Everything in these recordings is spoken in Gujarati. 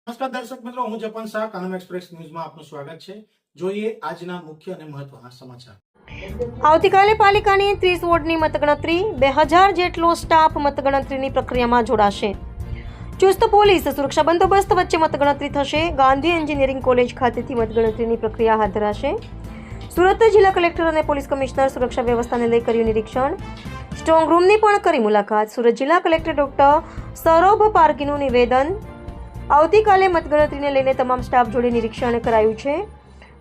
નમસ્કાર દર્શક મિત્રો, હું જપન શાહ, કાનમ એક્સપ્રેસ ન્યૂઝમાં આપનું સ્વાગત છે. જોઈએ આજના મુખ્ય અને મહત્વના સમાચાર. આવતીકાલે પાલિકાની 30 વોર્ડની મતગણતરી. 2000 જેટલો સ્ટાફ મતગણતરીની પ્રક્રિયામાં જોડાશે. ચુસ્ત પોલીસ સુરક્ષા બંદોબસ્ત વચ્ચે મતગણતરી થશે. ગાંધી એન્જિનિયરિંગ કોલેજ ખાતેથી મતગણતરીની પ્રક્રિયા હાથ ધરાશે. સુરત જિલ્લા કલેક્ટર અને પોલીસ કમિશનર સુરક્ષા વ્યવસ્થાને લઈ કર્યું નિરીક્ષણ. સ્ટ્રોંગ રૂમની પણ કરી મુલાકાત. સુરત જિલ્લા કલેક્ટર ડોક્ટર સૌરભ પારગીનું નિવેદન. આવતીકાલે મતગણતરીને લઈને તમામ સ્ટાફ જોડે નિરીક્ષણ કરાયું છે.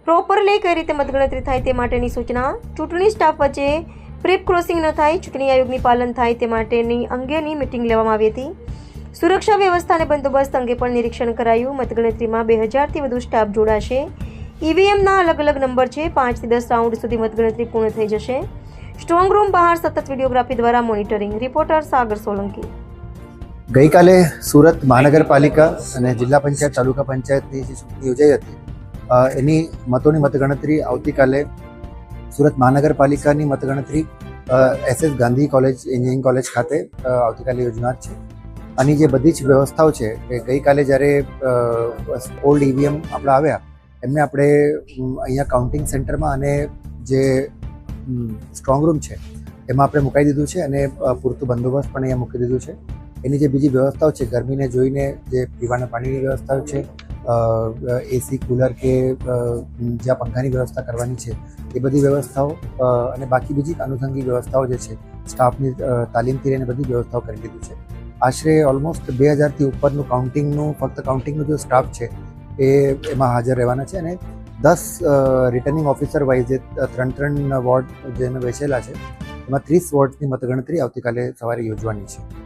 પ્રોપરલી કઈ રીતે મતગણતરી થાય તે માટેની સૂચના. ચૂંટણી સ્ટાફ વચ્ચે પ્રીપ ક્રોસિંગ ન થાય, ચૂંટણી આયોગની પાલન થાય તે માટેની અંગેની મિટિંગ લેવામાં આવી હતી. સુરક્ષા વ્યવસ્થા અને બંદોબસ્ત અંગે પણ નિરીક્ષણ કરાયું. મતગણતરીમાં 2000થી વધુ સ્ટાફ જોડાશે. ઈવીએમના અલગ અલગ નંબર છે. 5 થી 10 રાઉન્ડ સુધી મતગણતરી પૂર્ણ થઈ જશે. સ્ટ્રોંગ રૂમ બહાર સતત વિડીયોગ્રાફી દ્વારા મોનિટરિંગ. રિપોર્ટર સાગર સોલંકી. ગઈકાલે સુરત મહાનગરપાલિકા અને જિલ્લા પંચાયત તાલુકા પંચાયતની જે ચૂંટણી યોજાઈ હતી એની મતોની મતગણતરી આવતીકાલે સુરત મહાનગરપાલિકાની મતગણતરી SS Gandhi college engineering college ખાતે આવતીકાલે યોજનાર છે. આની જે બધી જ વ્યવસ્થાઓ છે એ ગઈકાલે જ્યારે ઓલ્ડ ઈવીએમ આપણે આવ્યા એમને આપણે અહીંયા કાઉન્ટિંગ સેન્ટરમાં અને જે સ્ટ્રોંગ રૂમ છે એમાં આપણે મુકાઈ દીધું છે અને પૂરતું બંદોબસ્ત પણ અહીંયા મૂકી દીધું છે. એની જે બીજી વ્યવસ્થાઓ છે, ગરમીને જોઈને જે પીવાના પાણીની વ્યવસ્થાઓ છે, એસી કુલર કે જ્યાં પંખાની વ્યવસ્થા કરવાની છે એ બધી વ્યવસ્થાઓ અને બાકી બીજી આનુષંગિક વ્યવસ્થાઓ જે છે સ્ટાફની તાલીમથી લઈને બધી વ્યવસ્થાઓ કરી લીધી છે. આશરે ઓલમોસ્ટ 2000થી ઉપરનું ફક્ત કાઉન્ટિંગનો જે સ્ટાફ છે એમાં હાજર રહેવાના છે અને 10 રિટર્નિંગ ઓફિસર વાઇઝ જે 3 વોર્ડ જેને બેસેલા છે એમાં 30 વોર્ડની મતગણતરી આવતીકાલે સવારે યોજવાની છે.